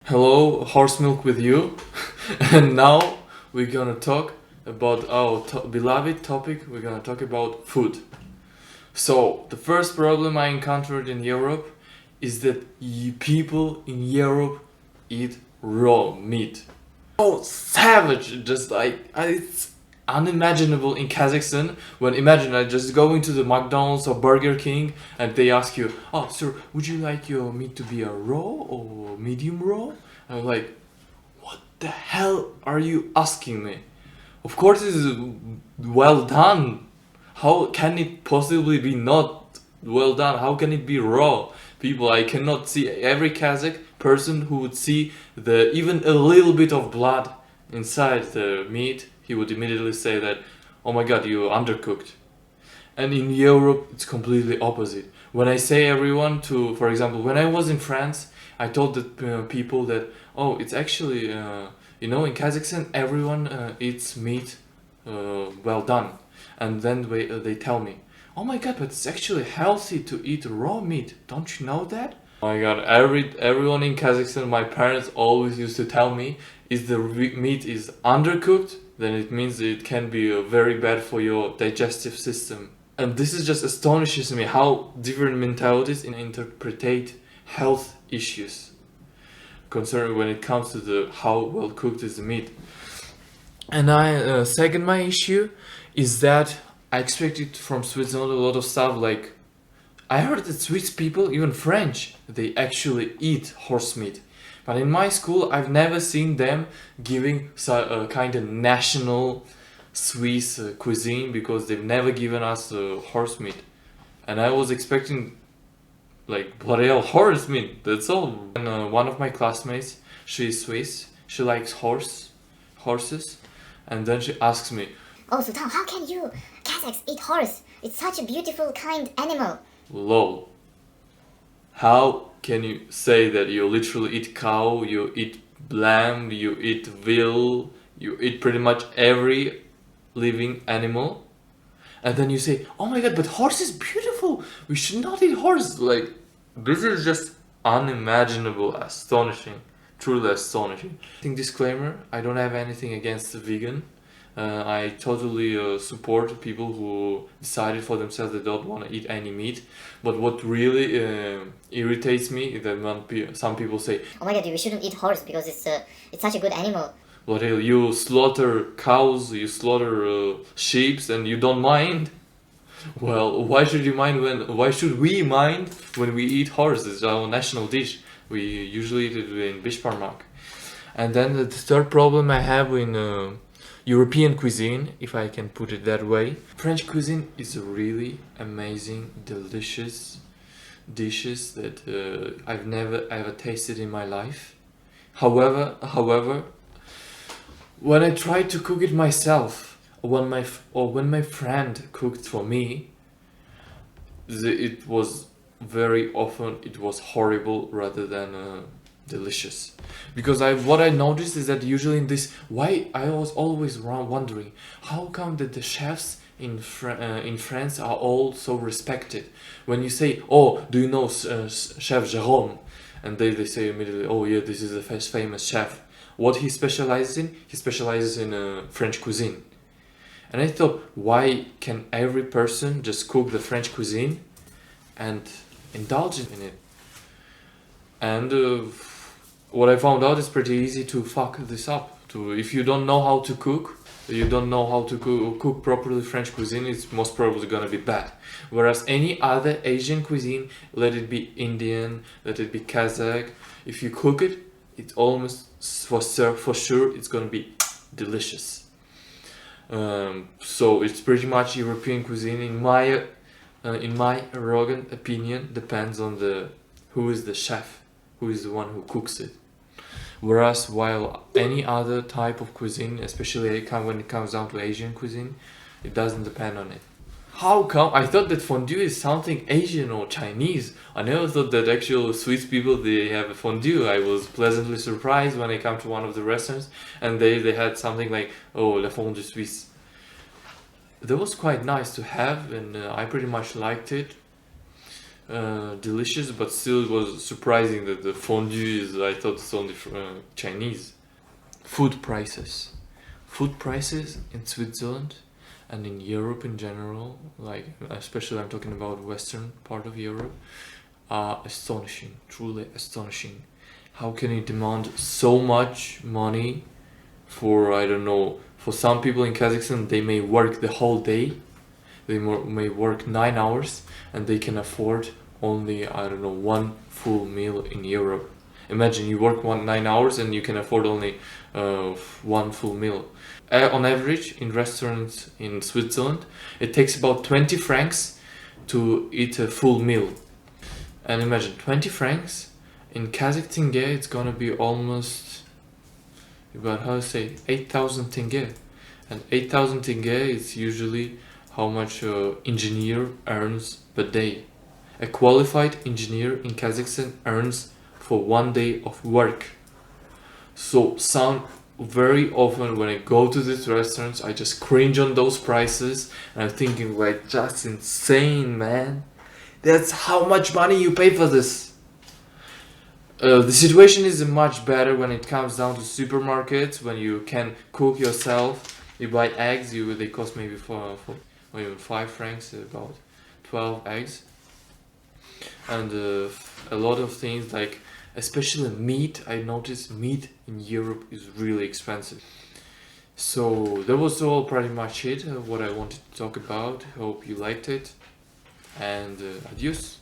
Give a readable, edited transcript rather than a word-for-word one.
Hello, horse milk with you. And now we're gonna talk about our beloved topic. We're gonna talk about food. So, the first problem I encountered in Europe is that people in Europe eat raw meat. Oh, savage! Just like it's unimaginable in Kazakhstan. When imagine I just go into the McDonald's or Burger King and they ask you, "Oh, sir, would you like your meat to be a raw or medium raw?" I'm like, "What the hell are you asking me? Of course, it's well done. How can it possibly be not well done? How can it be raw?" People, I cannot see every Kazakh person who would see the even a little bit of blood inside the meat. He would immediately say that, "Oh my God, you undercooked." And in Europe, it's completely opposite. When I say everyone to, for example, when I was in France, I told the people that, oh, it's actually, in Kazakhstan, everyone eats meat well done. And then they tell me, "Oh my God, but it's actually healthy to eat raw meat. Don't you know that?" Oh my God, everyone in Kazakhstan, my parents always used to tell me, if the meat is undercooked, then it means it can be very bad for your digestive system. And this is just astonishes me how different mentalities interpret health issues concerning when it comes to the how well cooked is the meat. And second, my issue is that I expected from Switzerland a lot of stuff. Like I heard that Swiss people, even French, they actually eat horse meat. But in my school, I've never seen them giving a kind of national Swiss cuisine because they've never given us horse meat. And I was expecting like bloody hell horse meat. That's all. And one of my classmates, she's Swiss. She likes horses, and then she asks me, "Oh, Sultan, how can you Kazakhs eat horse? It's such a beautiful, kind animal." "Lol, how can you say that you literally eat cow, you eat lamb, you eat veal, you eat pretty much every living animal, and then you say, oh my God, but horse is beautiful, we should not eat horse." Like, this is just unimaginable, astonishing, truly astonishing. I think disclaimer, I don't have anything against the vegan. I totally support people who decided for themselves they don't want to eat any meat. But what really irritates me is that when some people say, "Oh my God, we shouldn't eat horse because it's such a good animal." "What hell, you slaughter cows, you slaughter sheep, and you don't mind?" Well, why should you mind why should we mind when we eat horse? It's our national dish. We usually eat it in Bishparmak. And then the third problem I have in European cuisine, if I can put it that way. French cuisine is a really amazing, delicious dishes that I've never ever tasted in my life. However, when I tried to cook it myself, when my friend cooked for me, it was very often it was horrible rather than delicious. Because what I noticed is that usually in this, why I was always wondering how come that the chefs in France are all so respected. When you say, "Oh, do you know Chef Jérôme?" and they say immediately, "Oh yeah, this is a famous chef." What he specializes in? He specializes in French cuisine. And I thought, why can every person just cook the French cuisine and indulge in it? And what I found out is pretty easy to fuck this up. If you don't know how to cook, you don't know how to cook properly French cuisine, it's most probably gonna be bad. Whereas any other Asian cuisine, let it be Indian, let it be Kazakh, if you cook it, it's almost for sure it's gonna be delicious. So it's pretty much European cuisine in my arrogant opinion depends on who is the chef, who is the one who cooks it. Whereas while any other type of cuisine, especially when it comes down to Asian cuisine, it doesn't depend on it. How come? I thought that fondue is something Asian or Chinese. I never thought that actual Swiss people, they have a fondue. I was pleasantly surprised when I come to one of the restaurants and they had something like, oh, la fondue suisse. That was quite nice to have, and I pretty much liked it. delicious, but still it was surprising that the fondue is, I thought it's only Chinese. Food prices. Food prices in Switzerland and in Europe in general, like especially I'm talking about western part of Europe, are astonishing, truly astonishing. How can you demand so much money for, I don't know, for some people in Kazakhstan, they may work the whole day, they may work 9 hours, and they can afford only, I don't know, one full meal in Europe. Imagine you work 9 hours and you can afford only one full meal. On average, in restaurants in Switzerland, it takes about 20 francs to eat a full meal. And imagine 20 francs in Kazakh tenge, it's gonna be almost about, how to say, 8,000 tenge. And 8,000 tenge is usually how much an engineer earns per day. A qualified engineer in Kazakhstan earns for one day of work. So very often when I go to these restaurants, I just cringe on those prices, and I'm thinking, like, just insane, man. That's how much money you pay for this. The situation is much better when it comes down to supermarkets, when you can cook yourself. You buy eggs, they cost maybe or even 5 francs, about 12 eggs. And a lot of things, like especially meat. I noticed meat in Europe is really expensive. So that was all pretty much it, what I wanted to talk about. Hope you liked it, and adios.